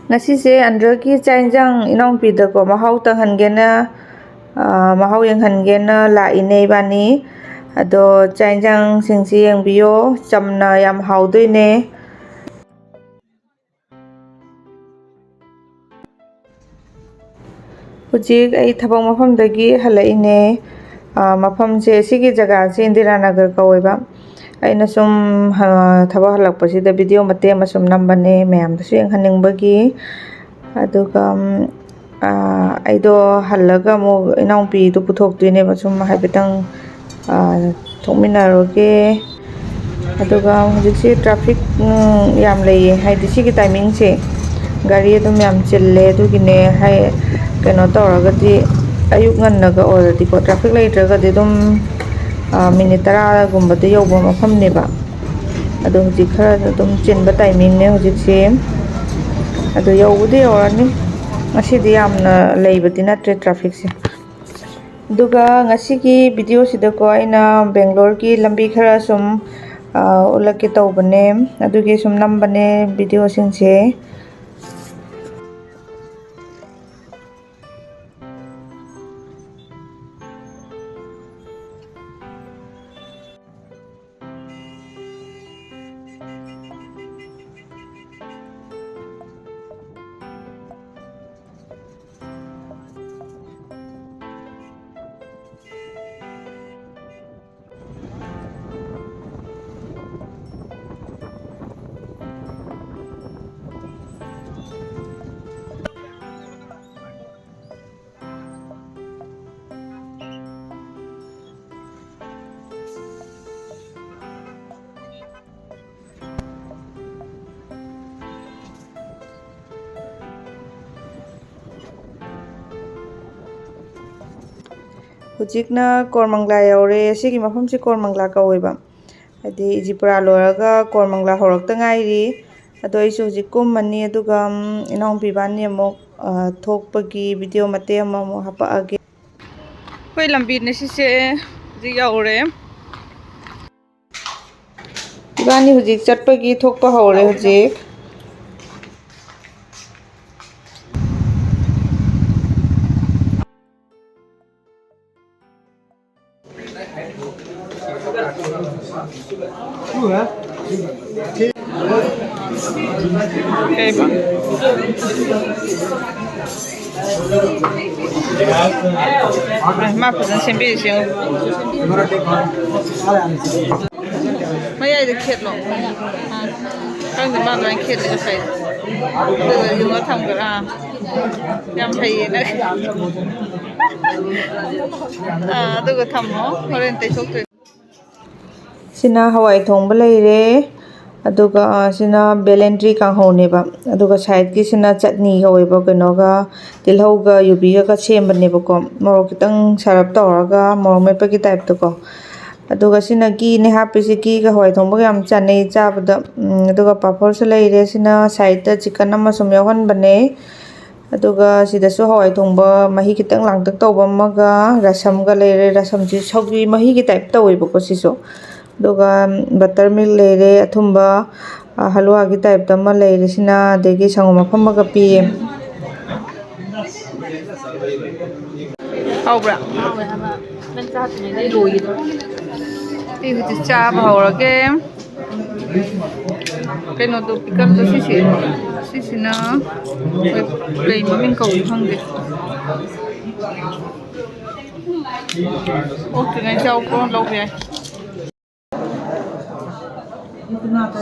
Ngasise Andreki chainjang inongpida ko mahau tanghangena mahau yenghangena la ine ibani ado chainjang singsi yengbiyo chamna yam haudoine hujik ai thabak mafamdagi halaine mafamse sigi jaga se Indiranagar kawoiba aina sum thabak halakpasida video mate amasum nambane mayamdasu yenghanningbagi aduga aido halaga mo inaupi do puthoktuine basum haibitang thokminaroge aduga hujikse traffic yam leye haidi sigi timing se gari adum yam chille dugine hai keno tawragadi ayuk ngannaga oradi ko traffic leitragadi dum minute 10 gumbada yawba mafamneba ado hujik khara dum chinba timing ne hujikse ado yawbudi yawrani ngasidi yamna leibadi natre traffic se duga ngasigi video sida ko aina Bangalore ki lambi khara sum ulake tawbane adugi sum nambane video singse hujikna Kormangla yaure sigi mafamsi Kormangla kawoiba adi Ijipura loraga Kormangla horakta ngairi ado aisu hujik kummani aduga inongpi bani amuk thokpagi video mate ama amuk hapaage koi lambi ne sise hujik yaure ibani hujik chatpagi thokpa hore hujik मा फजन सेम्बिसे मयाइद खेतलो कांद मा दोइन खेतले गसाइ दो युवा थामगरा याम थाइना दुगो थामो होरेन तैसोक्तु sina hawai thongba leire aduga sina belendri kanghoneba aduga side ki sina chutney hoiba kenoga tilhauga yubiga ka sembane bako morok kitang sarap tawraga morok mepa ki type to ko aduga sina gi ne hapisi gi ga hawai thongba yam chanei chabada aduga papor se leire sina side ta chicken ama sum yawan bane aduga sida su hawai thongba mahi kitang langtak tawba maga rasam ga leire rasam ji sogri mahi ki type tawiba ko siso duga buttermilk leire athumba halwa gi type tama leire sina degi sangoma phamaga piye haubra men cha hatne dei loi do ti huti cha bhaurage keno do pikam do sisina play mamin kau phangde okay ngai chau ko lo be इतना तो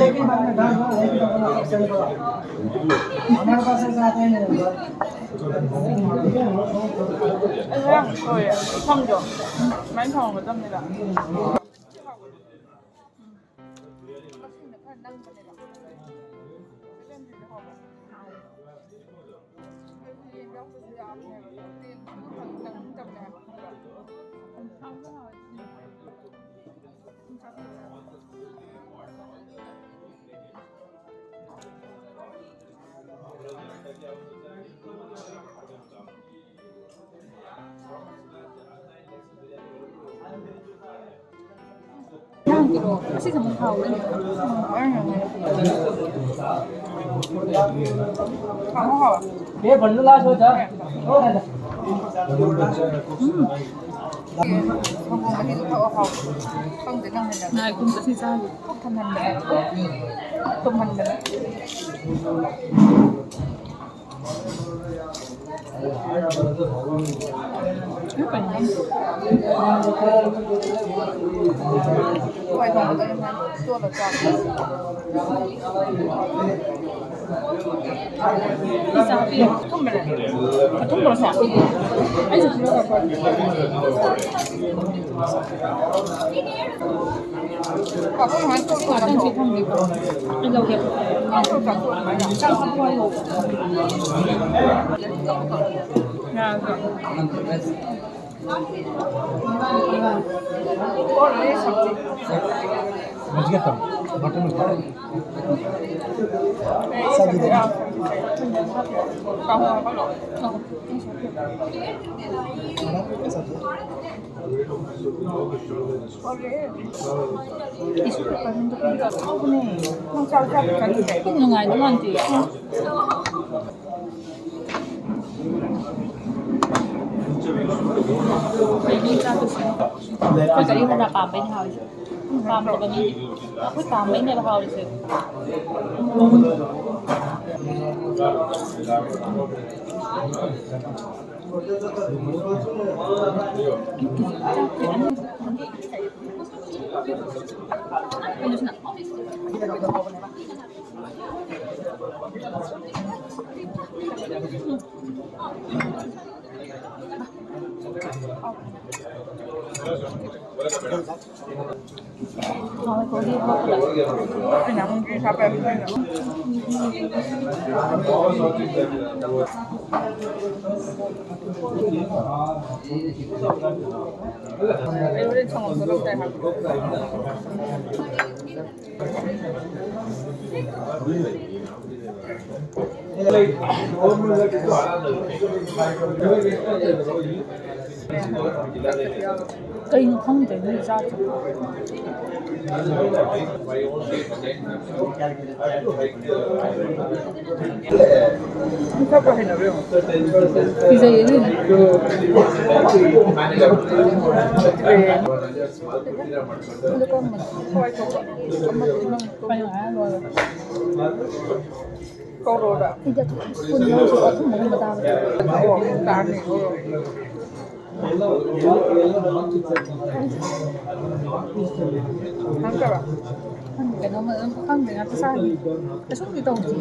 एक ही बार में डाल दो एक ही double option को हमारे पास ऐसा आता है नहीं ऐसा कोई समझो मैं समझ समझेगा 别本子拉出去。 Này cũng có thịt sao 맛있겠다. 버터는 싸지네. cũng nhiều ngày đúng không chị? Ini satu sih. Terus tadi ada kampen hal itu. Kampen tadi. Aku kampen dia hal itu. Thôi cô đi thôi. Cái nào không đi sắp em đi nữa. Em lên trong một số lúc này hả? Cây không thể đi ra Pizza yedi mi? Câu rồi đó. Pizza kun nó sẽ có thùng một cái tao. Tao này. Hanka cái nó mà không để ăn sai cái suất đi tàu gì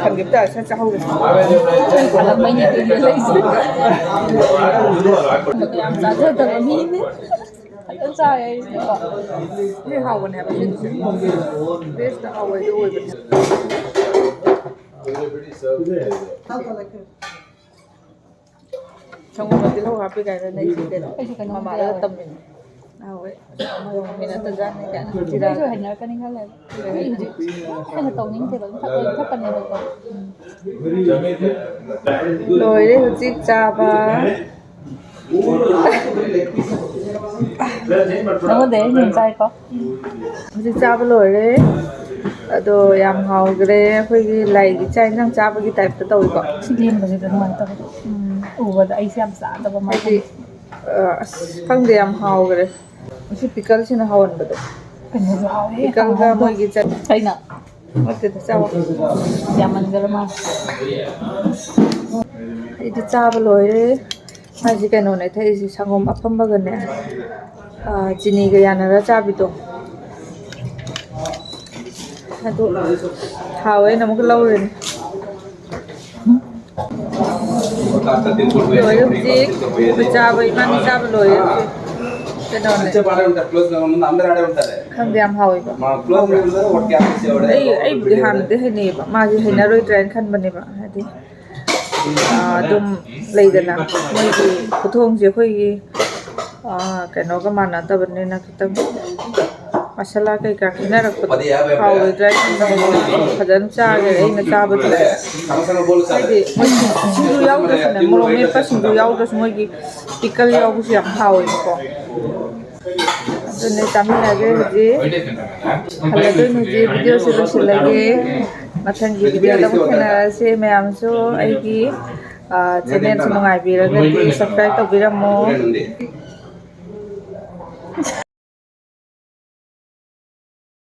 thằng kiếm tờ sao sao phải là mấy nhà tiền lấy gì làm giá thôi tờ mỹ Anh sai cái hầu mình hẹp trên this the always do it trong một cái lâu gặp cái này thì mà bà đã tâm mình nào vậy mà mình đã tự ra này cả chỉ là rồi hình cái này là cái là tàu những thì vẫn thấp phần này rồi đấy là chít cha ba 너무 nhìn trai có chít cha ba rồi đấy ಅದು yam ಹಾವ್ರೆ ಹೋಗಿ ಲೈಗಿ China ಚಾಬಗಿ type ತಗೋiko ಸಿಗ್ಲಿನ್ ಬಜಿದ ಮಾಡ್ತಾ ಉವದ IC yam ಸಾ ತಗೋ ಮಾಡಿ ಖಂಗ್ದೆ yam ಹಾವ್ರೆ C pickle ಸಿನ ಹಾವನ್ ಬದು ಕನ್ನದು ಹಾವೆ pickle ಗ ಮೊಗಿ ಚೈ China ಮತ್ತೆ ಚಾವ ಯಾಮನ್ ಗರಮ ಇದು ಚಾಬ ಲೋಯ್ರೆ 아직 그노네 태지 상금 아픈 먹었네 지니가 야나라 짜비도 하도 하we namo cái lâu rồi rồi lúc gì bây giờ vậy mà đi ra rồi cái đó này không đi làm hỏi ấy bị hàn thế hay nè mà gì hay nó rồi trend khăn bên này bạn hay đi 좀 레이드나 뭐지 보통 이제 거기 cái nó cái màn là ta bên này là cái tâm masala kaysa kinaragpot hawidra fajana chagere aina chabadu haidi sindu yaudasune morok mepa sindu yaudasu moigi pickle yaubusu yam haweko adune taminage huji haladun huji video se losilage mathangi video da mukhenarase mayamsu aigi channel se nungai biragadi subscribe tawbiramo